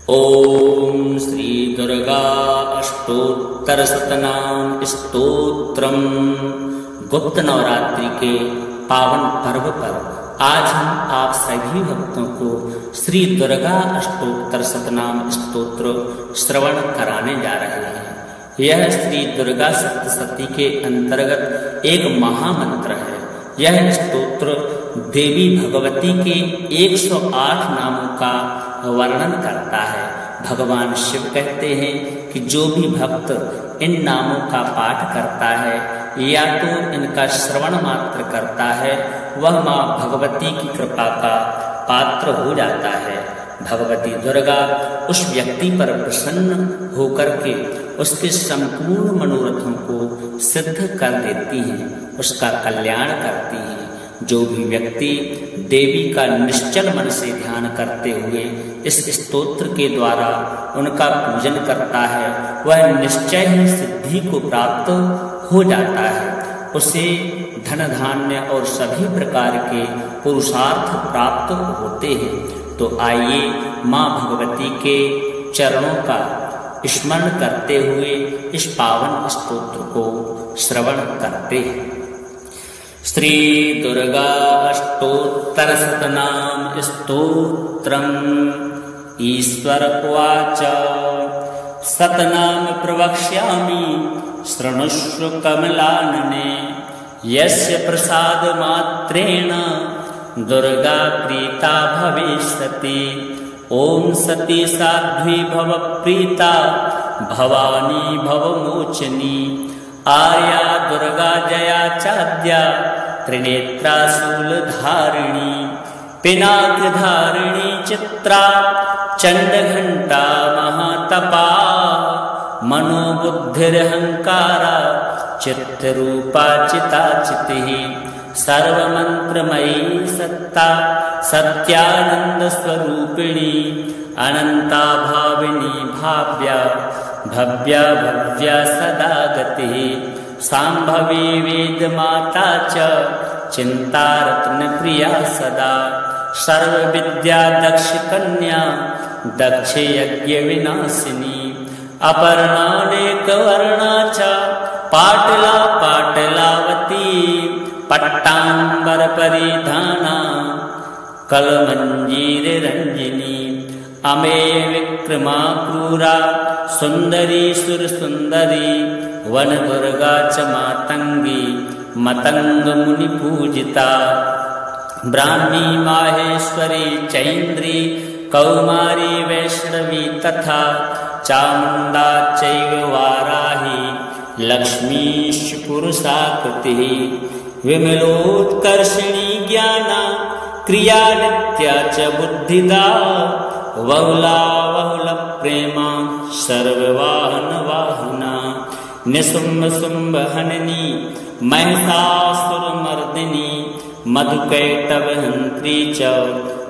ओम श्री दुर्गा अष्टोत्तर शतनाम स्तोत्रम। गुप्त नवरात्रि के पावन पर्व पर आज हम आप सभी भक्तों को श्री दुर्गा अष्टोत्तर शतनाम स्तोत्र श्रवण कराने जा रहे हैं। यह श्री दुर्गा सप्तशती के अंतर्गत एक महामंत्र है। यह स्तोत्र देवी भगवती के 108 नामों का वर्णन करता है। भगवान शिव कहते हैं कि जो भी भक्त इन नामों का पाठ करता है या तो इनका श्रवण मात्र करता है, वह माँ भगवती की कृपा का पात्र हो जाता है। भगवती दुर्गा उस व्यक्ति पर प्रसन्न होकर के उसके संपूर्ण मनोरथों को सिद्ध कर देती हैं, उसका कल्याण करती हैं। जो भी व्यक्ति देवी का निश्चल मन से ध्यान करते हुए इस स्तोत्र के द्वारा उनका पूजन करता है, वह निश्चय ही सिद्धि को प्राप्त हो जाता है। उसे धन धान्य और सभी प्रकार के पुरुषार्थ प्राप्त होते हैं। तो आइए माँ भगवती के चरणों का स्मरण करते हुए इस पावन स्तोत्र को श्रवण करते हैं। श्री दुर्गा अष्टोत्तर शतनाम स्तोत्रम्। ईश्वर उवाच शतनाम प्रवक्ष्यामि शृणुष्व कमलानने। यस्य प्रसाद मात्रेण दुर्गा प्रीता भविष्यति। ओम सती साध्वी भव प्रीता भवानी भवमोचनी। आर्या दुर्गा जया चाद्या त्रिनेत्रा शूलधारिणी। पिनाकधारिणी चित्रा चंडघंटा महातपा। मनोबुद्धिरहंकारा चित्तरूपा चिताचितिः। सर्वमंत्रमयी सत्ता सत्यानंद स्वरूपिणी। अनंता भाविनी भाव्या भव्या भव्या सदा गतिः। सांभवी वेद माता च चिंता रत्न प्रिया सदा। सर्व विद्या दक्ष कन्या दक्ष यज्ञ विनाशिनी। अपर्णानेक वर्णा च पाटला पाटलावती। पट्टांबर परिधाना कलमंजीर रंजिनी। अमेय विक्रमा क्रूरा सुंदरी सुर सुंदरी। वन दुर्गा च मातंगी मतंग मुनि पूजिता। ब्राह्मी माहेश्वरी चैन्द्री कौमारी वैष्णवी तथा। चामुंडा चैव वाराही लक्ष्मीश पुरुषाकृतिः। विमलोत्कर्षिणी ज्ञाना क्रिया नित्या च बुद्धिदा। बहुला बहुल प्रेमा सर्ववाहन वाहना। निशुम्भ शुंभ हननी महिषासुरमर्दिनी। मधुकैटभ हंत्री च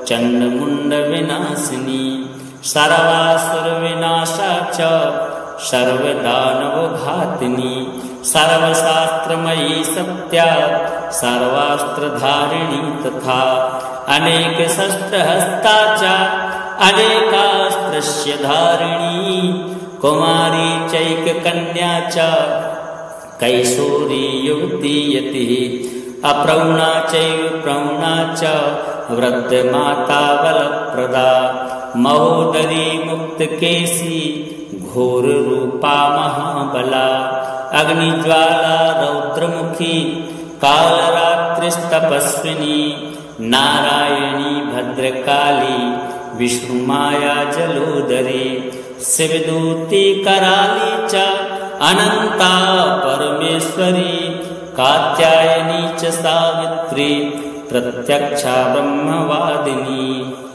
चंडमुंड विनाशिनी। सर्वासुर विनाशा च सर्वदानव घातिनी। सर्वशास्त्रमयी सत्या सर्वास्त्रधारिणी तथा। अनेक शस्त्र हस्ता च अनेकास्त्रस्य धारिणी। कुमारी चैक कन्या च कैशोरी युवती यतिः। अप्रौणा चैव प्रौणा च वृद्ध माता बलप्रदा। महोदरी मुक्तकेशी घोर रूपा महाबला। अग्निज्वाला रौद्रमुखी कालरात्रिस्तपस्विनी। नारायणी भद्रकाली विष्णुमाया जलोदरी। शिवदूती कराली च अनंता परमेश्वरी। कात्यायनी च सावित्री प्रत्यक्षा ब्रह्मवादिनी।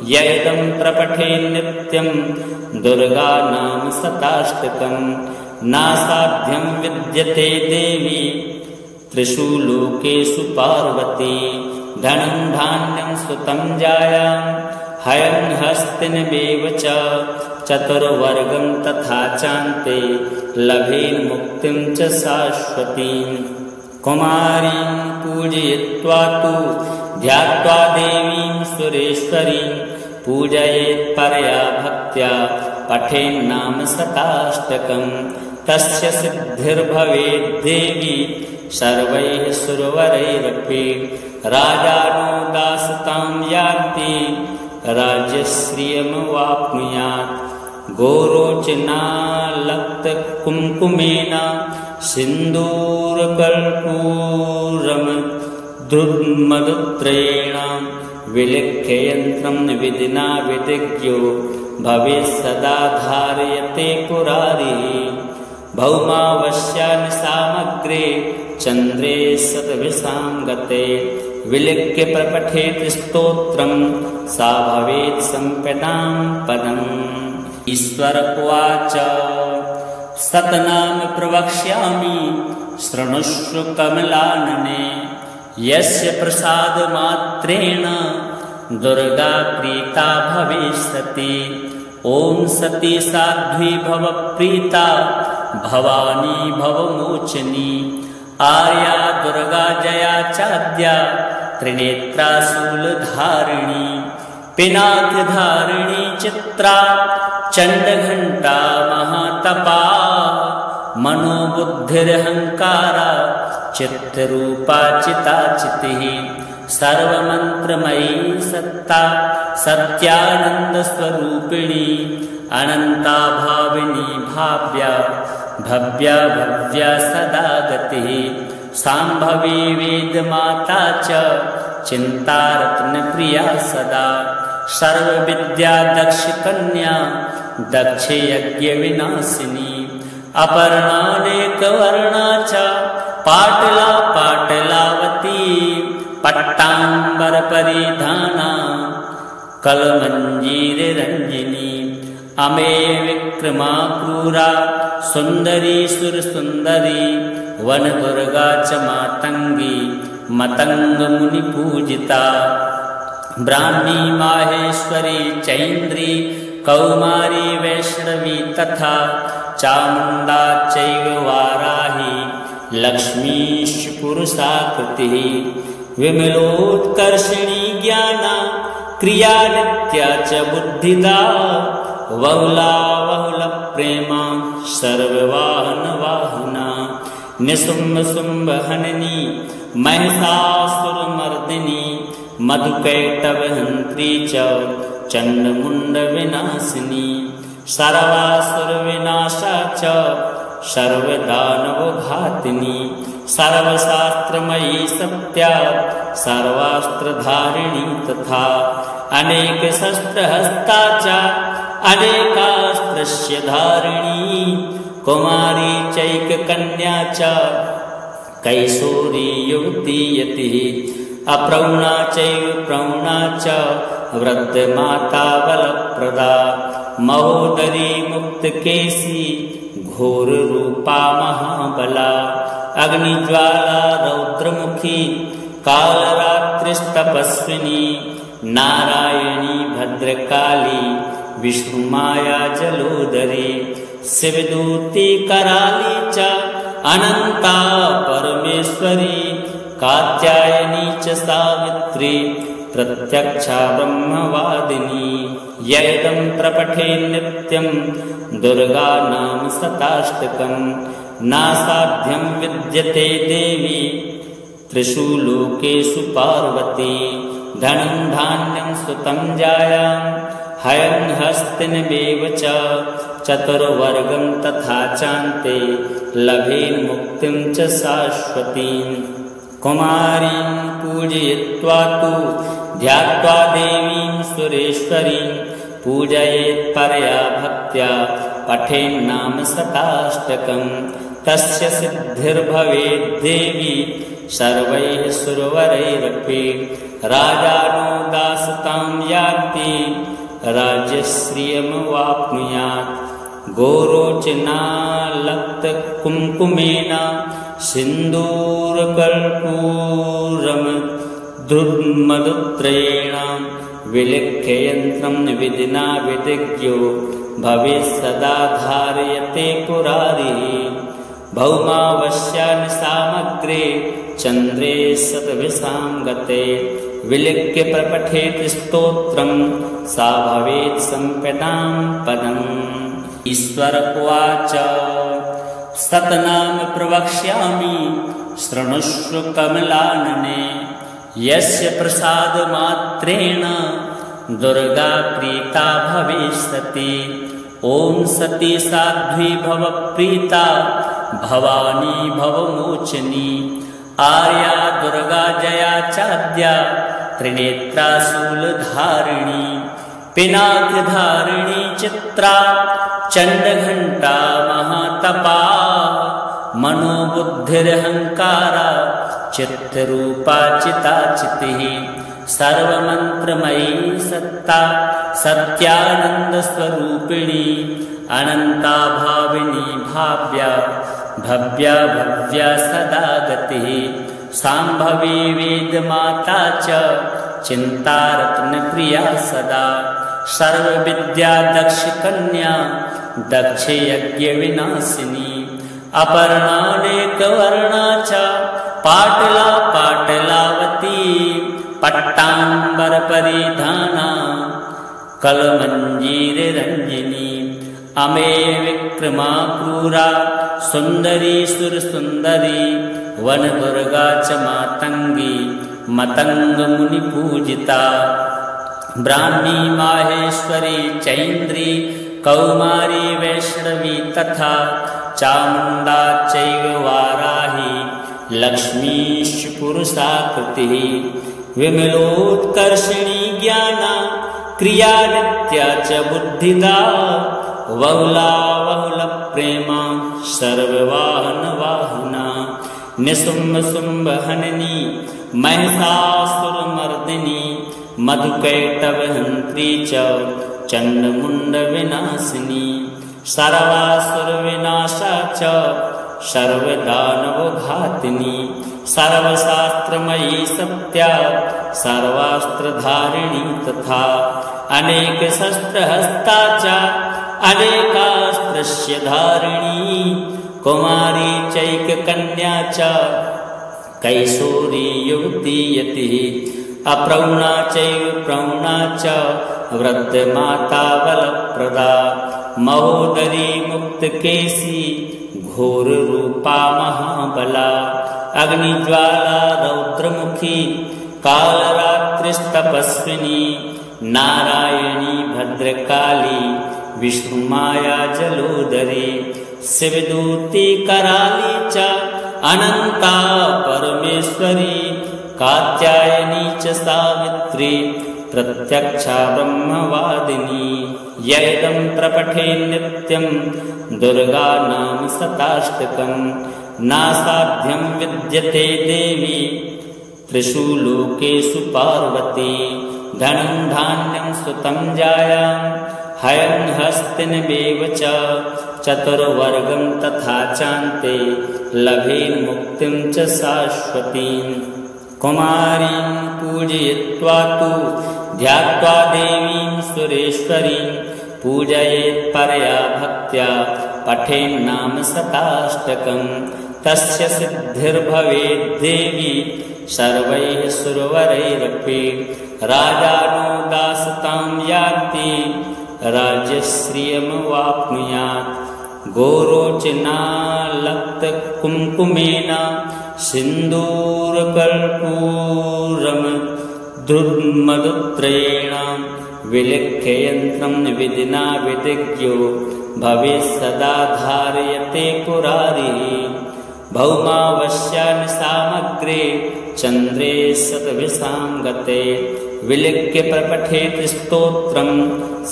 यदं प्रपठे नित्यं दुर्गा नाम शताष्टकं। नासाध्यं विद्यते देवी त्रिषु लोकेषु पार्वती। धनं धान्यं सुतं जायां हयं हस्तिनमेव च। चतुर्वर्गं तथा चान्ते लभेन मुक्तिं च शाश्वतीं। कुमारीं पूजयित्वा तु ध्यात्वा देवीं सुरेश्वरीं। पूजयेत् परया भक्त्या पठेन्नाम शताष्टकं तस्य सिद्धिर्भवेद्देवी सर्वैः सुरवरैरपि राजानो दासतां यान्ति राज्यश्रियमवाप्नुयात् गोरोचनालक्तकुङ्कुमेन सिन्दूरकर्पूरमधुमधुत्रयेण विलिख्य यन्त्रं विधिना विदिज्ञो भवेत् सदा धारयते पुरारिः भौमावस्यानि सामग्रे चन्द्रे शतभिषां गते विलिख्य प्रपठेत् स्तोत्रं सा भवेत् सम्पदां पदम्। ईश्वर उवाच सतनाम प्रवक्ष्यामि शृणुष्व कमलानने यस्य प्रसादमात्रेण दुर्गा प्रीता भविष्यति। ॐ सती साध्वी भव प्रीता भवानी भवमोचनी आर्या दुर्गा जया चाद्या त्रिनेत्रा शूलधारिणी पिनाकधारिणी चित्रा चण्डघण्टा महातपा मनोबुद्धिरहङ्कारा चित्तरूपा चिताचितिः सर्वमन्त्रमयी सत्ता सत्यानन्दस्वरूपिणी अनन्ता भाविनी भाव्या भव्या भव्या सदा गतिः शाम्भवी वेदमाता च चिन्तारत्नप्रिया सदा सर्वविद्या दक्षकन्या दक्षयज्ञविनाशिनी अपर्णानेकवर्णा च पाटला पाटलावती पट्टाम्बरपरिधाना कलमञ्जीररञ्जिनी अमेय विक्रमा क्रूरा सुन्दरी सुरसुन्दरी वनदुर्गा च मातङ्गी मतङ्गमुनिपूजिता ब्राह्मी माहेश्वरी चैन्द्री कौमारी वैष्णवी तथा चामुण्डा चैव वाराही लक्ष्मीश्च पुरुषाकृतिः विमलोत्कर्षिणी ज्ञाना क्रिया नित्या च बुद्धिदा बहुला बहुलप्रेमा सर्ववाहनवाहना निशुम्भशुम्भहननी महिषासुरमर्दिनी मधुकैटभहन्त्री च चण्डमुण्डविनाशिनी सर्वासुरविनाशा च सर्वदानवघातिनी सर्वशास्त्रमयी सत्या सर्वास्त्रधारिणी तथा अनेकशस्त्रहस्ता च अनेकास्त्रस्य धारिणी कुमारी चैककन्या च कैशोरी युवती यतिः अप्रौणा चैव प्रौणा च वृद्धमाता बलप्रदा महोदरी मुक्तकेशी घोररूपा महाबला अग्निज्वाला रौद्रमुखी कालरात्रिस्तपस्विनी नारायणी भद्रकाली विष्णुमाया जलोदरी शिवदूती कराली च अनंता परमेश्वरी कात्यायनी च सावित्री प्रत्यक्षा ब्रह्मवादिनी यदं प्रपठे नित्यं दुर्गा नाम शताष्टकं नासाध्यं विद्यते देवी त्रिषु लोकेषु पार्वती धनं धान्यं सुतं जायां हयं हस्तिनमेव च चतुर्वर्गं तथा चान्ते लभेन मुक्तिं च शाश्वतीं कुमारीं पूजयित्वा तु ध्यात्वा देवीं सुरेश्वरीं पूजयेत् परया भक्त्या पठेन्नाम शताष्टकं तस्य सिद्धिर्भवेद्देवी सर्वैः सुरवरैरपि राजानो दासतां यान्ति राज्यश्रियमवाप्नुयात् गोरोचनालक्तकुङ्कुमेन सिन्दूरकर्पूरमधुमधुत्रयेण विलिख्य यन्त्रं विधिना विदिज्ञो भवेत् सदा धारयते पुरारिः भौमावस्यानि सामग्रे चन्द्रे शतभिषां गते विलिख्य प्रपठेत् स्तोत्रं सा भवेत् सम्पदां पदम्। ईश्वर उवाच सतनाम प्रवक्ष्यामि शृणुष्व कमलानने यस्य प्रसादमात्रेण दुर्गा प्रीता भविष्यति। ॐ सती साध्वी भव प्रीता भवानी भवमोचनी आर्या दुर्गा जया चाद्या त्रिनेत्रा शूलधारिणी पिनाकधारिणी चित्रा चण्डघण्टा महातपा मनोबुद्धिरहङ्कारा चित्तरूपा चिताचितिः सर्वमन्त्रमयी सत्ता सत्यानन्दस्वरूपिणी अनन्ता भाविनी भाव्या भव्या भव्या सदा गतिः शाम्भवी वेदमाता च चिन्तारत्नप्रिया सदा सर्वविद्या दक्षकन्या दक्षयज्ञविनाशिनी अपर्णानेकवर्णा च पाटला पाटलावती पट्टाम्बरपरिधाना कलमञ्जीररञ्जिनी अमे विक्रमा क्रूरा सुन्दरी सुरसुन्दरी वनदुर्गा च मातङ्गी मतङ्गमुनिपूजिता ब्राह्मी माहेश्वरी चैन्द्री कौमारी वैष्णवी तथा चामुण्डा चैव वाराही लक्ष्मीश्च पुरुषाकृतिः विमलोत्कर्षिणी ज्ञाना क्रिया नित्या च बुद्धिदा बहुला बहुलप्रेमा सर्ववाहनवाहना निशुम्भशुम्भहननी महिषासुरमर्दिनी मधुकैटभहन्त्री च चण्डमुण्डविनाशिनी सर्वासुरविनाशा च सर्वदानवघातिनी सर्वशास्त्रमयी सत्या सर्वास्त्रधारिणी तथा अनेकशस्त्रहस्ता च अनेकास्त्रस्य धारिणी कुमारी चैककन्या च कैशोरी युवती यतिः अप्रौणा चैव प्रौणा च वृद्धमाता बलप्रदा महोदरी मुक्तकेशी घोररूपा महाबला अग्निज्वाला रौद्रमुखी कालरात्रिस्तपस्विनी नारायणी भद्रकाली विष्णुमाया जलोदरी शिवदूती कराली च अनंता परमेश्वरी कात्यायनी च सावित्री प्रत्यक्षा ब्रह्मवादिनी यदं प्रपठे नित्यं दुर्गा नाम शताष्टकं नासाध्यं विद्यते देवी त्रिषु लोकेषु पार्वती धनं धान्यं सुतं जायां हयं हस्तिनमेव च चतुर्वर्गं तथा चान्ते लभेन मुक्तिं च शाश्वतीं कुमारीं पूजयित्वा तु ध्यात्वा देवीं सुरेश्वरीं पूजयेत् परया भक्त्या पठेन्नाम शताष्टकं तस्य सिद्धिर्भवेद्देवी सर्वैः सुरवरैरपि राजानो दासतां यान्ति राज्यश्रियमवाप्नुयात् गोरोचनालक्तकुङ्कुमेन सिन्दूरकर्पूरमधुत्रयेण विलिख्य यन्त्रं विधिना विधिज्ञो भवेत् सदा धारयते पुरारिः भौमावस्यानि सामग्रे चन्द्रे शतभिषां गते विलिख्य प्रपठेत् स्तोत्रं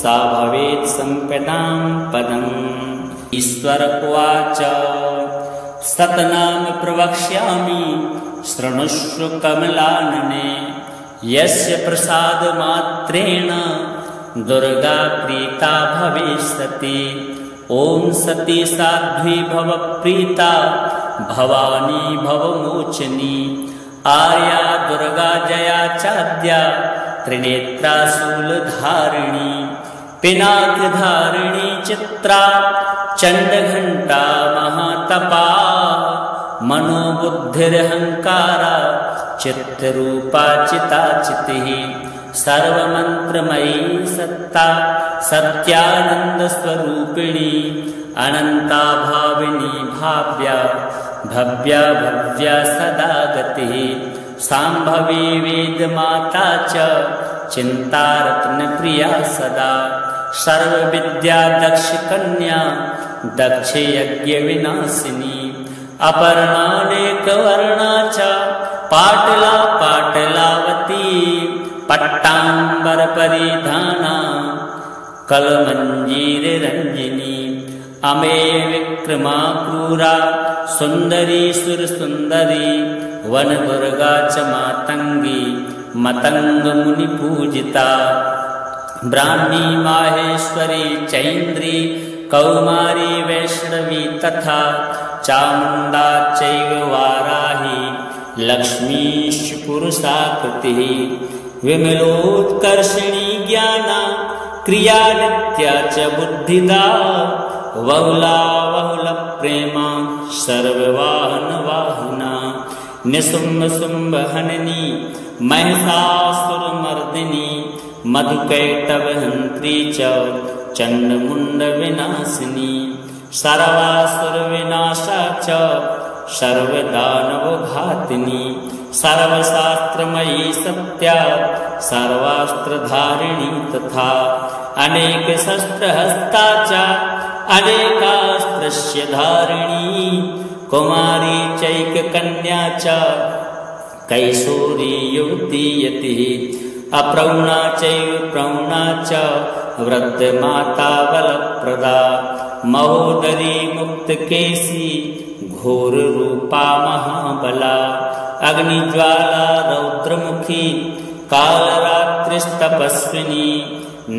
सा भवेत् सम्पदां पदम्। ईश्वर उवाच सतनाम प्रवक्ष्यामि शृणुष्व कमलानने यस्य प्रसादमात्रेण दुर्गा प्रीता भविष्यति। ॐ सती साध्वी भव प्रीता भवानी भवमोचनी आर्या दुर्गा जया चाद्या त्रिनेत्रा शूलधारिणी पिनाकधारिणी चित्रा चण्डघण्टा महातपा मनोबुद्धिरहङ्कारा चित्तरूपा चिताचितिः सर्वमन्त्रमयी सत्ता सत्यानन्दस्वरूपिणी रूपिणी अनंता भाविनी भाव्या भव्या भव्या सदा गतिः सांभवी वेद माता च चिंतारत्न प्रिया सदा सर्वविद्या दक्ष कन्या दक्ष यज्ञ विनाशिनी अपर्णानेक वर्णा च पाटला पाटलावती पट्टांबर परिधाना कलमंजीर रंजिनी अमे विक्रमा क्रूरा सुंदरी सुर सुंदरी वन दुर्गा च मातंगी मतंग मुनि पूजिता ब्राह्मी माहेश्वरी चैन्द्री कौमारी वैष्णवी तथा चामुंडा चैव वाराही लक्ष्मीश पुरुषाकृतिः विमलोत्कर्षिणी ज्ञाना क्रिया नित्या च बुद्धिदा बहुला बहुल प्रेमा सर्ववाहन वाहना निसुम्भ शुंभ हननी महिषासुरमर्दिनी मधुकैटभ हंत्री च चंडमुंड विनाशिनी सर्वासुर विनाशा च सर्वदानव घातिनी सर्वशास्त्रमयी सत्या सर्वास्त्रधारिणी तथा अनेक शस्त्रहस्ता च अनेकास्त्रस्य धारिणी कुमारी चैक कन्या च कैशोरी युवती यतिः अप्रौणा चैव प्रौणा च वृद्धमाता बलप्रदा महोदरी मुक्तकेशी घोर रूपा महाबला अग्निज्वाला रौद्रमुखी कालरात्रिस्तपस्विनी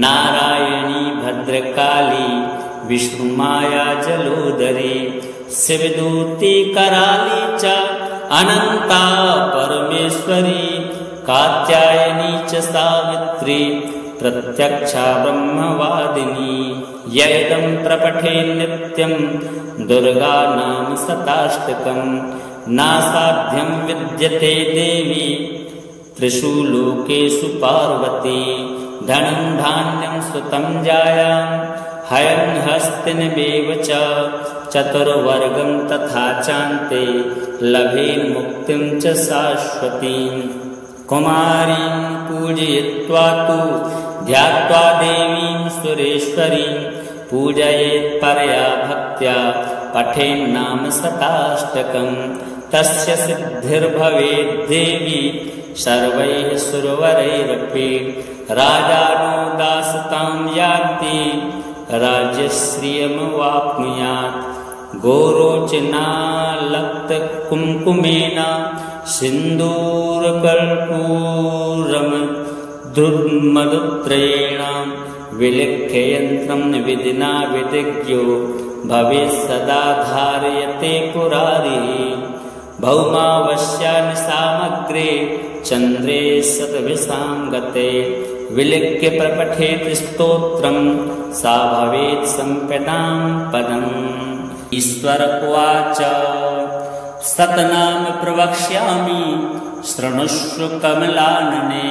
नारायणी भद्रकाली विष्णुमाया जलोदरी शिवदूती कराली च अनंता परमेश्वरी कात्यायनी च सावित्री प्रत्यक्षा ब्रह्मवादिनी यदं प्रपठे नित्यं दुर्गा नाम शताष्टकं नासाध्यं विद्यते देवी त्रिषु लोकेषु पार्वती धनं धान्यं सुतं जायां हयं हस्तिनमेव च चतुर्वर्गं तथा चान्ते लभेन मुक्तिं च शाश्वतीं कुमारीं पूजयित्वा तु ध्यात्वा देवीं सुरेश्वरीं पूजयेत् परया भक्त्या पठेन्नाम शताष्टकं तस्य सिद्धिर्भवेत् देवी सर्वैः सुरवरैरपि राजानो दासतां यान्ति राज्यश्रियमवाप्नुयात् गोरोचनालक्तकुङ्कुमेन सिन्दूरकर्पूरमधुत्रयेण विलिख्य यन्त्रं विधिना विधिज्ञो भवेत् सदा धारयते पुरारिः भौमावस्यानि सामग्रे चन्द्रे शतभिषां गते विलिख्य प्रपठेत् स्तोत्रं सा भवेत् सम्पदां पदम् ईश्वर उवाच सतनाम प्रवक्ष्यामि शृणुष्व कमलानने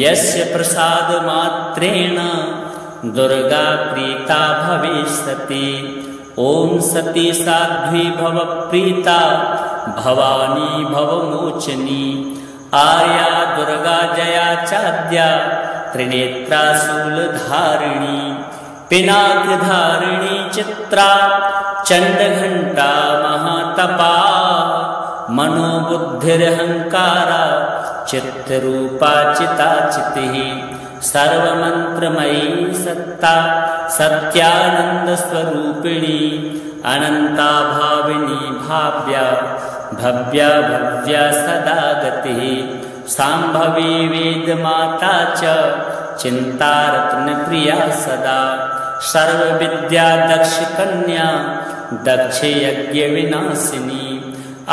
यस्य प्रसादमात्रेण दुर्गा प्रीता भविष्यति ॐ सती साध्वी भव प्रीता भवानी भवमोचनी आर्या दुर्गा जया चाद्या त्रिनेत्रा शूलधारिणी पिनाकधारिणी चित्रा चंडघंटा महातपा मनोबुद्धिरहंकारा चित्तरूपा चिताचितिः सर्वमंत्रमयी सत्ता सत्यानंद स्वरूपिणी अनंता भाविनी भाव्या भव्या भव्या सदा गतिः सांभवी वेद माता च चिंतारत्न प्रिया सदा सर्वविद्या दक्ष कन्या दक्ष यज्ञ विनाशिनी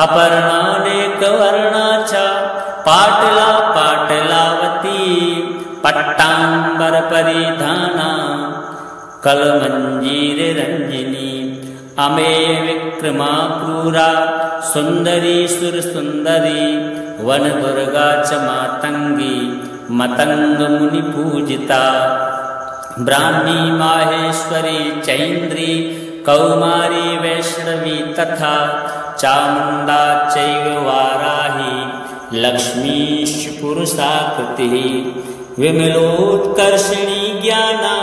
अपर्णानेक वर्णा च पाटला पाटलावती पट्टांबर परिधाना कलमंजीर रंजिनी अमेय विक्रमा क्रूरा सुंदरी सुर सुंदरी वन दुर्गा च मातंगी मतंग मुनि पूजिता ब्राह्मी माहेश्वरी चैन्द्री कौमारी वैष्णवी तथा चामुण्डा चैव वाराही लक्ष्मीश्च पुरुषाकृतिः विमलोत्कर्षिणी ज्ञाना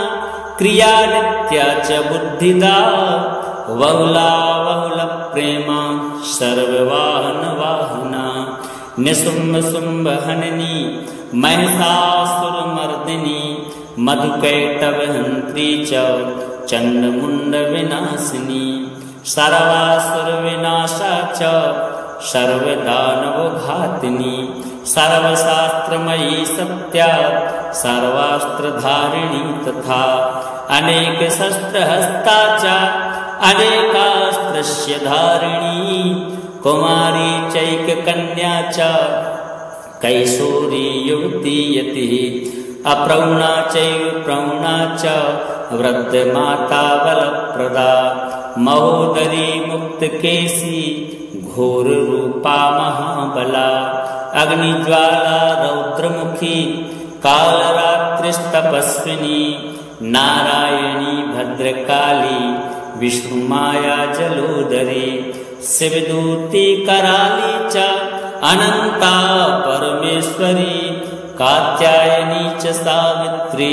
क्रिया नित्या च बुद्धिदा बहुला बहुलप्रेमा सर्ववाहनवाहना निशुम्भ शुम्भ हननी महिषासुरमर्दिनी मधुकैटभहन्त्री च चण्डमुण्डविनाशिनी सर्वासुरविनाशा च सर्वदानवघातिनी सर्वशास्त्रमयी सत्या सर्वास्त्रधारिणी तथा अनेकशस्त्रहस्ता च अनेकास्त्रस्य धारिणी कुमारी चैककन्या च कैशोरी युवती यतिः अप्रौणा चैव प्रौणा च वृद्धमाता बलप्रदा महोदरी मुक्तकेशी घोररूपा महाबला अग्निज्वाला रौद्रमुखी कालरात्रिस्तपस्विनी नारायणी भद्रकाली विष्णुमाया जलोदरी शिवदूती कराली च अनंता परमेश्वरी कात्यायनी च सावित्री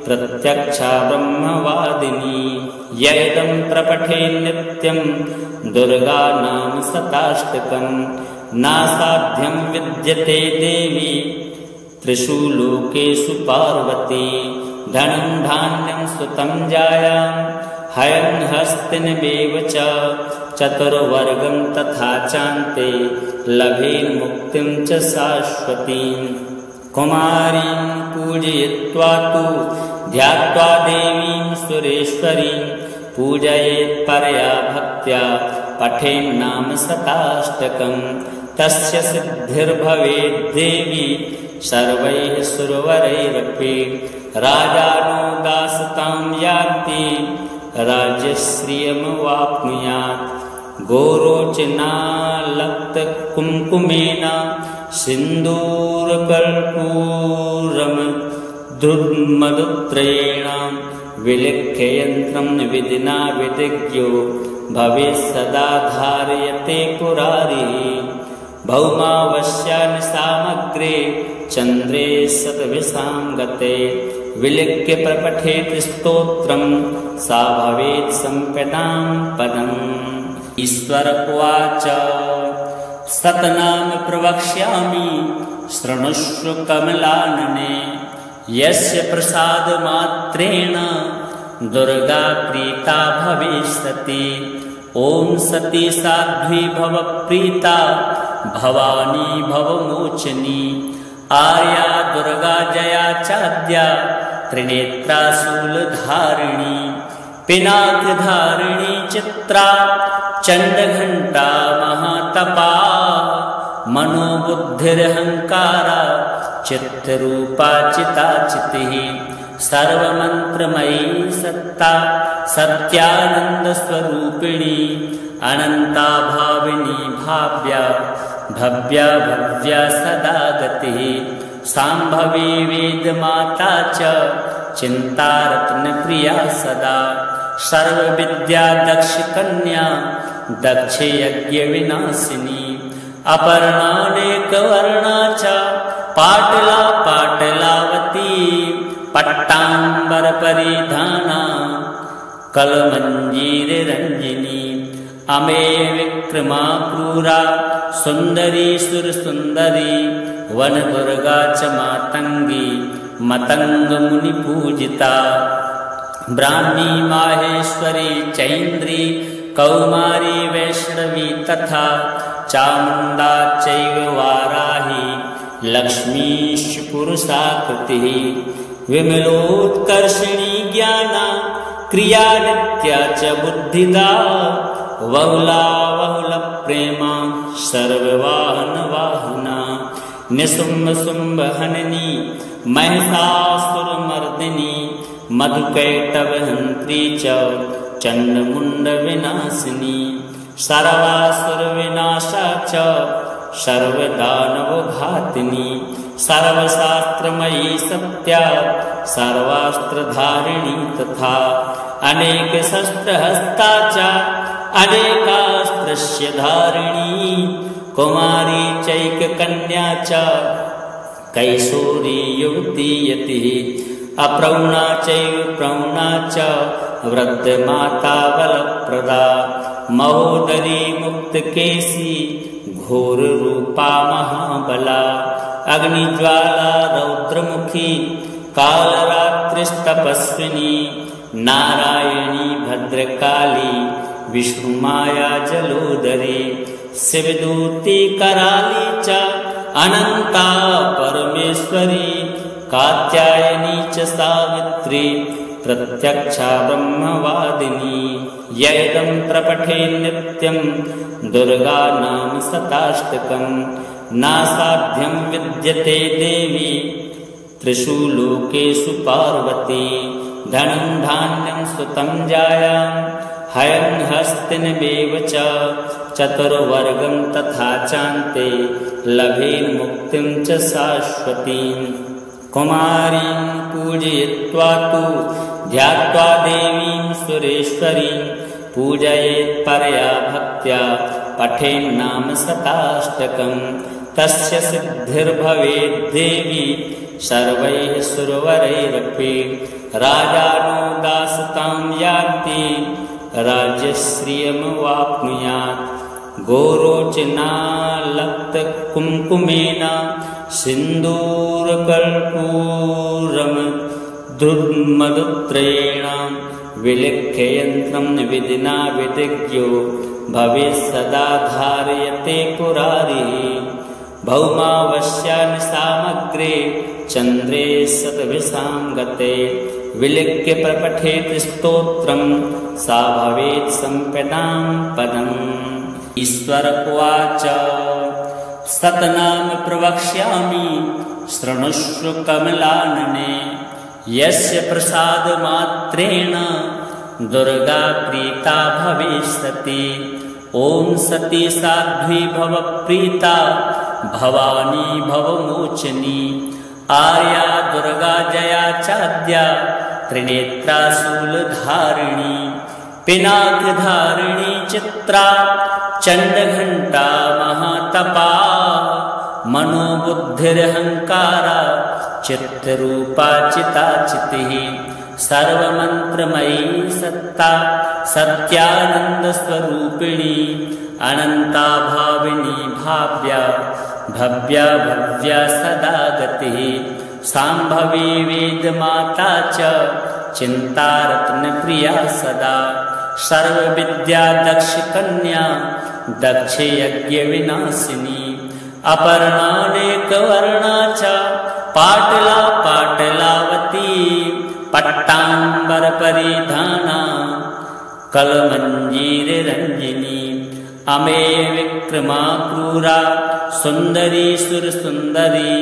प्रत्यक्षा ब्रह्मवादिनी यदं प्रपठे नित्यं दुर्गा नाम शताष्टकं नासाध्यं विद्यते देवी त्रिषु लोकेषु पार्वती धनं धान्यं सुतं जायां हयं हस्तिनमेव च चतुर्वर्गं तथा चान्ते लभेन मुक्तिं च शाश्वतीं कुमारीं पूजयित्वा तु ध्यात्वा देवीं सुरेश्वरीं पूजयेत् परया भक्त्या पठेन्नाम शताष्टकं तस्य सिद्धिर्भवेत् देवी सर्वैः सुरवरैरपि राजानो दासतां याति राज्यश्रियमवाप्नुयात् गोरोचनालक्तकुङ्कुमेन सिन्दूरकर्पूरमधुमधुत्रयेण विलिख्य यन्त्रं विधिना विधिज्ञो भवेत् सदा धारयते पुरारिः भौमावस्यानि सामग्रे चन्द्रे शतभिषां गते विलिख्य प्रपठेत् स्तोत्रं सा भवेत् सम्पदां पदम्। ईश्वर उवाच सतनाम प्रवक्ष्यामि शृणुष्व कमलानने यस्य प्रसादमात्रेण दुर्गा प्रीता भविष्यति ॐ सती साध्वी भव प्रीता भवानी भवमोचनी आर्या दुर्गा जया चाद्या त्रिनेत्रा शूलधारिणी पिनाकधारिणी चित्रा चण्डघण्टा महातपा मनोबुद्धिरहङ्कारा चित्तरूपा चिताचितिः सर्वमन्त्रमयी सत्ता सत्यानन्दस्वरूपिणी अनन्ता भाविनी भाव्या भव्या भव्या सदा गतिः शाम्भवी वेदमाता च चिन्तारत्नप्रिया सदा सर्वविद्या दक्षकन्या दक्षयज्ञविनाशिनी अपर्णानेकवर्णा च पाटला पाटलावती पट्टाम्बरपरिधाना कलमञ्जीररञ्जिनी अमेय विक्रमा क्रूरा सुन्दरी सुरसुन्दरी वनदुर्गा च मातङ्गी मतङ्गमुनिपूजिता ब्राह्मी माहेश्वरी चैन्द्री कौमारी वैष्णवी तथा चामुण्डा चैव वाराही लक्ष्मीश्च पुरुषाकृतिः विमलोत्कर्षिणी ज्ञाना क्रिया नित्या च बुद्धिदा बहुला बहुलप्रेमा सर्ववाहनवाहना निशुम्भ शुम्भ हननी महिषासुरमर्दिनी मधुकैटभहन्त्री च चण्डमुण्डविनाशिनी सर्वासुरविनाशा च सर्वदानवघातिनी सर्वशास्त्रमयी सत्या सर्वास्त्रधारिणी तथा अनेकशस्त्रहस्ता च अनेकास्त्रस्य धारिणी कुमारी चैककन्या च कैशोरी युवती यतिः अप्रौणा चैव प्रौणा च वृद्धमाता बलप्रदा महोदरी मुक्तकेशी घोररूपा महाबला अग्निज्वाला रौद्रमुखी कालरात्रिस्तपस्विनी नारायणी भद्रकाली विष्णुमाया जलोदरी शिवदूती कराली च अनंता परमेश्वरी कात्यायनी च सावित्री प्रत्यक्षा ब्रह्मवादिनी यैदं प्रपठे नित्यं दुर्गा नाम शताष्टकं नासाध्यं विद्यते देवी त्रिषु लोकेषु पार्वती धनं धान्यं सुतं जायां हयं हस्तिनमेव च चतुर्वर्गं तथा चान्ते लभेन मुक्तिं च शाश्वतीं कुमारीं पूजयित्वा तु ध्यात्वा देवीं सुरेश्वरीं पूजयेत् परया भक्त्या पठेन्नाम शताष्टकं तस्य सिद्धिर्भवेत् देवी सर्वैः सुरवरैरपि राजानो दासतां यान्ति राज्यश्रियमवाप्नुयात् गोरोचनालक्तकुङ्कुमेन सिन्दूरकर्पूरमधुमधुत्रयेण विलिख्य यन्त्रं विधिना विधिज्ञो भवेत् सदा धारयते पुरारिः भौमावस्यानि सामग्रे चन्द्रे शतभिषां गते विलिख्य प्रपठेत् स्तोत्रं सा भवेत् सम्पदां पदम् ईश्वर उवाच सतनाम प्रवक्ष्यामि शृणुष्व कमलानने यस्य प्रसादमात्रेण दुर्गा प्रीता भविष्यति ॐ सती साध्वी भव प्रीता भवानी भवमोचनी आर्या दुर्गा जया चाद्या त्रिनेत्रा शूलधारिणी पिनाकधारिणी चित्रा चण्डघण्टा महातपा मनोबुद्धिरहङ्कारा चित्तरूपा चिताचितिः सर्वमन्त्रमयी सत्ता सत्यानन्दस्वरूपिणी अनन्ता भाविनी भाव्या भव्या भव्या सदा गतिः शाम्भवी वेदमाता च चिन्तारत्नप्रिया सदा सर्वविद्या दक्षकन्या दक्षयज्ञविनाशिनी अपर्णानेकवर्णा च पाटला पाटलावती पट्टाम्बरपरिधाना कलमञ्जीररञ्जिनी अमेय विक्रमा क्रूरा सुन्दरी सुरसुन्दरी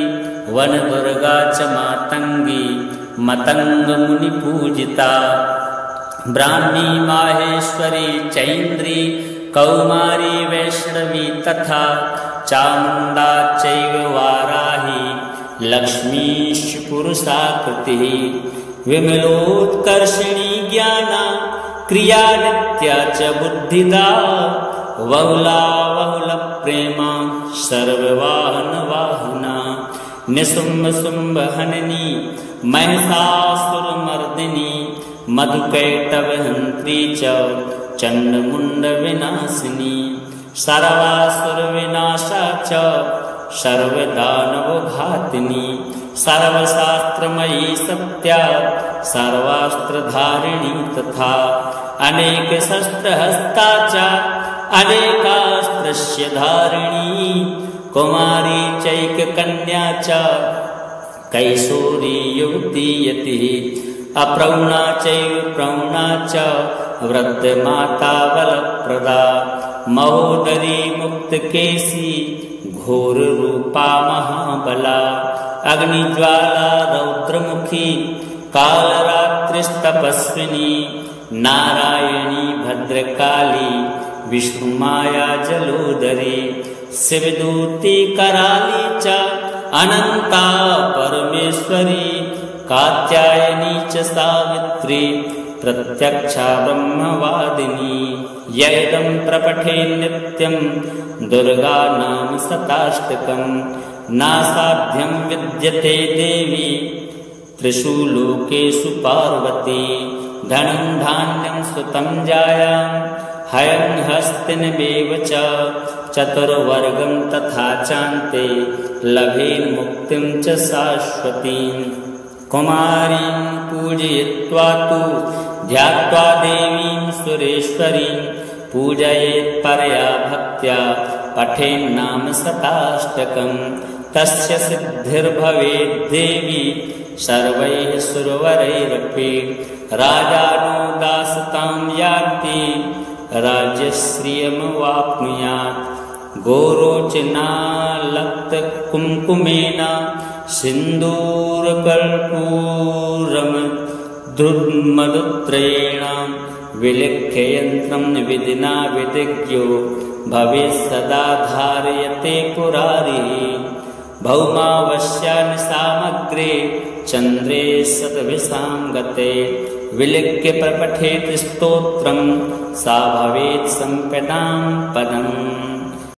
वनदुर्गा च मातङ्गी मतङ्गमुनिपूजिता ब्राह्मी माहेश्वरी चैन्द्री कौमारी वैष्णवी तथा चामुण्डा चैव वाराही लक्ष्मीश्च पुरुषाकृतिः विमलोत्कर्षिणी ज्ञाना क्रिया नित्या च बुद्धिदा बहुला बहुलप्रेमा सर्ववाहनवाहना निशुम्भशुम्भहननी महिषासुरमर्दिनी मधुकैटभहन्त्री च चण्डमुण्डविनाशिनी सर्वासुरविनाशा च सर्वदानवघातिनी सर्वशास्त्रमयी सत्या सर्वास्त्रधारिणी तथा अनेकशस्त्रहस्ता च अनेकास्त्रस्य धारिणी कुमारी चैककन्या च कैशोरी युवती यतिः अप्रौणा चैव प्रौणा च वृद्धमाता बलप्रदा महोदरी मुक्तकेशी घोररूपा महाबला अग्निज्वाला रौद्रमुखी कालरात्रिस्तपस्विनी नारायणी भद्रकाली विष्णुमाया जलोदरी शिवदूती कराली च अनंता परमेश्वरी कात्यायनी च सावित्री प्रत्यक्षा ब्रह्मवादिनी। यैदं प्रपठे नित्यं दुर्गा नाम शताष्टकं नासाध्यं विद्यते देवी त्रिषु लोकेषु पार्वती। धनं धान्यं सुतं जायां हयं हस्तिनमेव च चतुर्वर्गं तथा चान्ते लभेन मुक्तिं च शाश्वतीं। कुमारीं पूजयित्वा तु ध्यात्वा देवीं सुरेश्वरीं पूजयेत् परया भक्त्या पठेन्नाम शताष्टकं तस्य सिद्धिर्भवेत् देवी सर्वैः सुरवरैरपि। राजानो दासतां यान्ति राज्यश्रियमवाप्नुयात्। गोरोचनालक्तकुङ्कुमेन सिन्दूरकर्पूरमधुत्रयेण विलिख्य यन्त्रं विधिना विधिज्ञो भवेत् सदा धारयते पुरारिः। भौमावस्यानि सामग्रे चन्द्रे शतभिसां गते विलिख्य प्रपठेत् स्तोत्रं सा भवेत् सम्पदां पदम्।